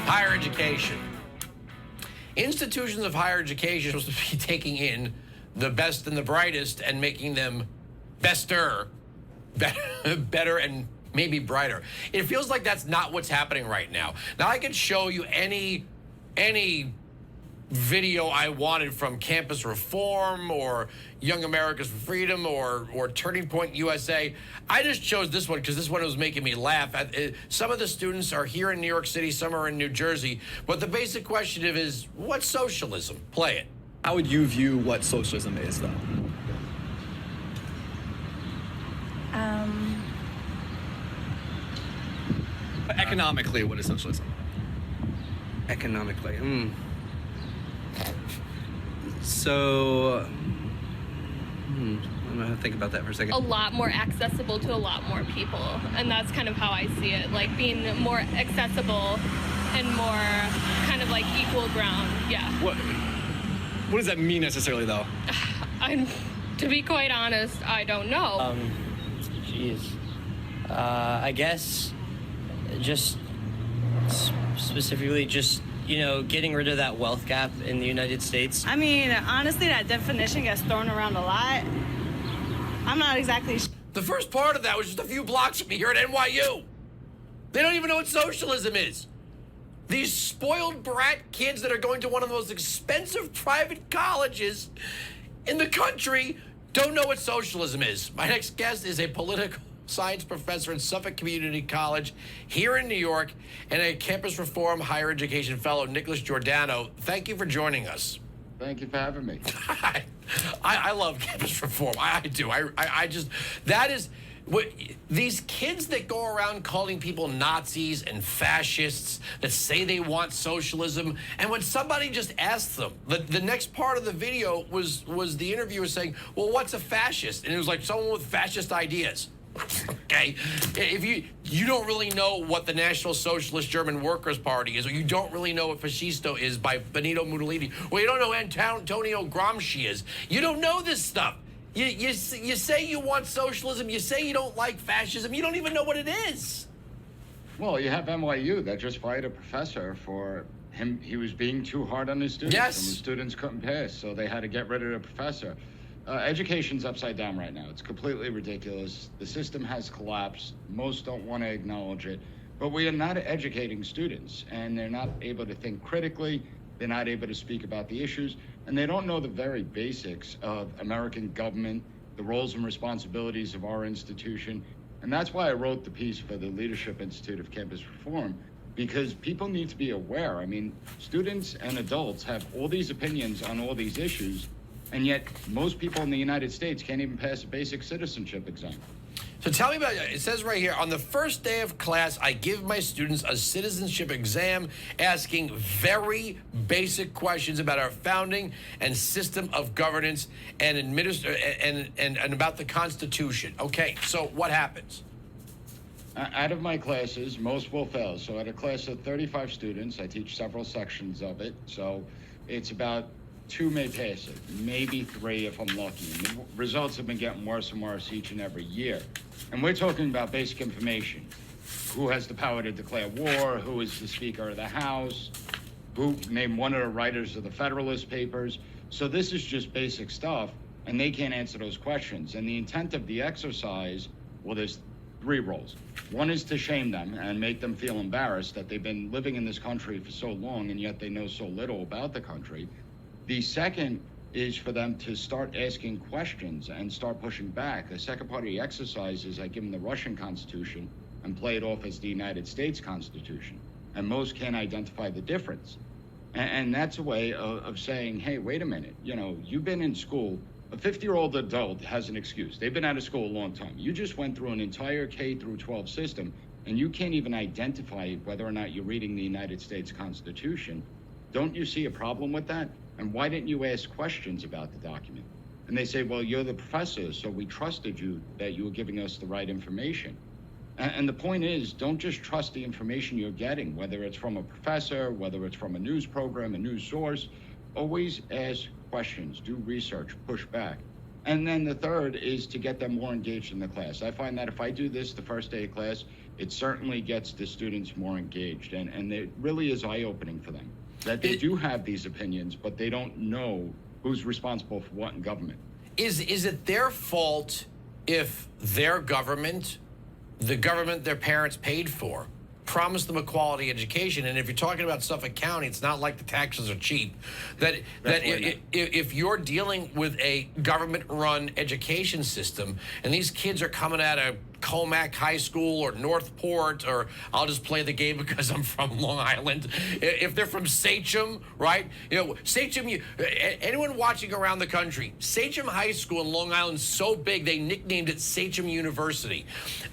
Higher education. Institutions of higher education are supposed to be taking in the best and the brightest and making them better and maybe brighter. It feels like that's not what's happening right now. Now, I could show you any video I wanted from Campus Reform or Young Americans for Freedom or Turning Point USA. I just chose this one because this one was making me laugh. Some of the students are here in New York City, some are in New Jersey, but the basic question is, what's socialism? Play it. How would you view what socialism is, though? Economically, what is socialism? Economically, So, I'm gonna think about that for a second. A lot more accessible to a lot more people, and that's kind of how I see it, like being more accessible and more kind of like equal ground. Yeah. What does that mean necessarily, though? To be quite honest, I don't know. I guess just specifically just, getting rid of that wealth gap in the United States. I mean, honestly, that definition gets thrown around a lot. I'm not exactly sure. The first part of that was just a few blocks from here at NYU. They don't even know what socialism is. These spoiled brat kids that are going to one of the most expensive private colleges in the country don't know what socialism is. My next guest is a political science professor at Suffolk Community College here in New York and a Campus Reform higher education fellow, Nicholas Giordano. Thank you for joining us. Thank you for having me. I love Campus Reform. I do. I just, that is, what these kids that go around calling people Nazis and fascists that say they want socialism, and when somebody just asks them, the next part of the video was the interviewer saying, well, what's a fascist? And it was like someone with fascist ideas. Okay, if you don't really know what the National Socialist German Workers' Party is, or you don't really know what Fascisto is by Benito Mussolini, or you don't know Antonio Gramsci is, you don't know this stuff. You say you want socialism, you say you don't like fascism, you don't even know what it is. Well, you have NYU that just fired a professor for him. He was being too hard on his students. Yes. And the students couldn't pass, so they had to get rid of the professor. Education's upside down right now. It's completely ridiculous. The system has collapsed. Most don't want to acknowledge it. But we are not educating students, and they're not able to think critically. They're not able to speak about the issues, and they don't know the very basics of American government, the roles and responsibilities of our institution. And that's why I wrote the piece for the Leadership Institute of Campus Reform, because people need to be aware. I mean, students and adults have all these opinions on all these issues, and yet most people in the United States can't even pass a basic citizenship exam. So tell me about it. It says right here, on the first day of class, I give my students a citizenship exam asking very basic questions about our founding and system of governance and and about the Constitution. Okay, so what happens? Out of my classes, most will fail. So at a class of 35 students, I teach several sections of it. So it's about 2 may pass it, maybe 3 if I'm lucky. And the results have been getting worse and worse each and every year. And we're talking about basic information. Who has the power to declare war? Who is the Speaker of the House? Who named one of the writers of the Federalist Papers? So this is just basic stuff, and they can't answer those questions. And the intent of the exercise, well, there's 3 roles. One is to shame them and make them feel embarrassed that they've been living in this country for so long, and yet they know so little about the country. The second is for them to start asking questions and start pushing back. The second part of the exercise is I give them the Russian Constitution and play it off as the United States Constitution. And most can't identify the difference. And that's a way of saying, hey, wait a minute, you've been in school. A 50-year-old adult has an excuse. They've been out of school a long time. You just went through an entire K through 12 system, and you can't even identify whether or not you're reading the United States Constitution. Don't you see a problem with that? And why didn't you ask questions about the document? And they say, well, you're the professor, so we trusted you that you were giving us the right information. And the point is, don't just trust the information you're getting, whether it's from a professor, whether it's from a news program, a news source. Always ask questions, do research, push back. And then the third is to get them more engaged in the class. I find that if I do this the first day of class, it certainly gets the students more engaged, and it really is eye-opening for them that they do have these opinions, but they don't know who's responsible for what in government. Is it their fault if their government, the government their parents paid for, promised them a quality education? And if you're talking about Suffolk County, it's not like the taxes are cheap. If you're dealing with a government-run education system, and these kids are coming out of Comac High School or Northport, or I'll just play the game because I'm from Long Island. If they're from Sachem, right? Sachem, anyone watching around the country, Sachem High School in Long Island is so big, they nicknamed it Sachem University.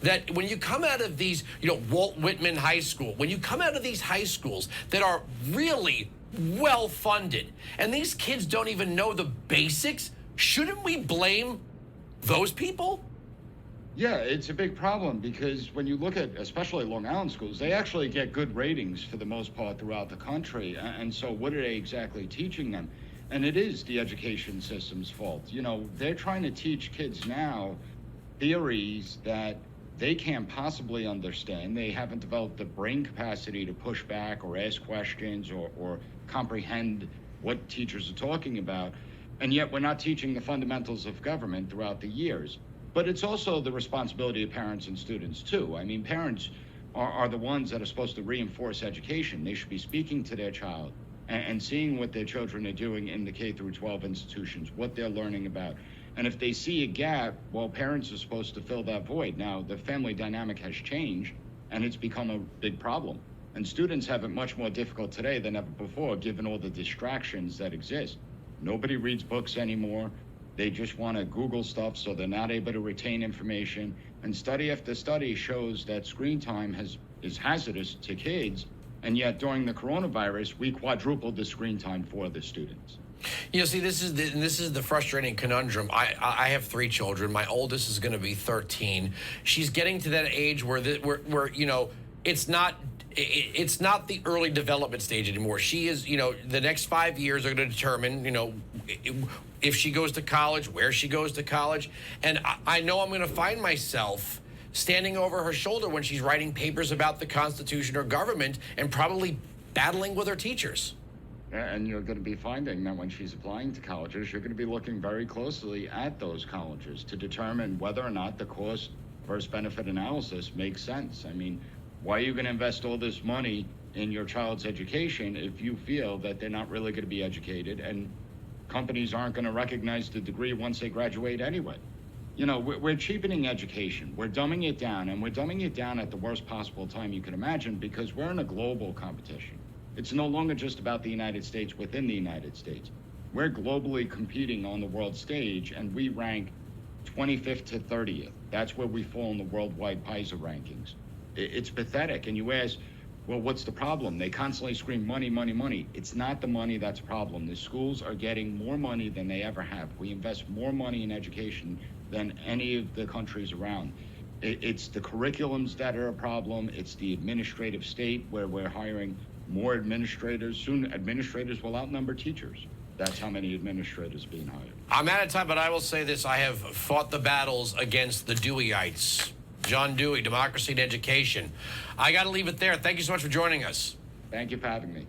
That when you come out of these, Walt Whitman High School, when you come out of these high schools that are really well funded, and these kids don't even know the basics, shouldn't we blame those people? Yeah, it's a big problem because when you look at especially Long Island schools, they actually get good ratings for the most part throughout the country. And so what are they exactly teaching them? And it is the education system's fault. They're trying to teach kids now theories that they can't possibly understand. They haven't developed the brain capacity to push back or ask questions or comprehend what teachers are talking about. And yet we're not teaching the fundamentals of government throughout the years. But it's also the responsibility of parents and students, too. I mean, parents are the ones that are supposed to reinforce education. They should be speaking to their child and seeing what their children are doing in the K through 12 institutions, what they're learning about. And if they see a gap, well, parents are supposed to fill that void. Now, the family dynamic has changed, and it's become a big problem. And students have it much more difficult today than ever before, given all the distractions that exist. Nobody reads books anymore. They just want to Google stuff, so they're not able to retain information. And study after study shows that screen time is hazardous to kids, and yet during the coronavirus, we quadrupled the screen time for the students. See, this is the frustrating conundrum. I have 3 children. My oldest is going to be 13. She's getting to that age where it's not the early development stage anymore. She is, the next 5 years are going to determine, if she goes to college, where she goes to college. And I know I'm going to find myself standing over her shoulder when she's writing papers about the Constitution or government and probably battling with her teachers. And you're going to be finding that when she's applying to colleges, you're going to be looking very closely at those colleges to determine whether or not the cost versus benefit analysis makes sense. I mean, why are you going to invest all this money in your child's education if you feel that they're not really going to be educated and companies aren't going to recognize the degree once they graduate anyway? We're cheapening education. We're dumbing it down, and we're dumbing it down at the worst possible time you can imagine because we're in a global competition. It's no longer just about the United States within the United States. We're globally competing on the world stage, and we rank 25th to 30th. That's where we fall in the worldwide PISA rankings. It's pathetic. And you ask, well, what's the problem? They constantly scream money, money, money. It's not the money that's a problem. The schools are getting more money than they ever have. We invest more money in education than any of the countries around. It's the curriculums that are a problem. It's the administrative state where we're hiring more administrators. Soon administrators will outnumber teachers. That's how many administrators are being hired. I'm out of time, but I will say this. I have fought the battles against the Deweyites. John Dewey, Democracy and Education. I got to leave it there. Thank you so much for joining us. Thank you for having me.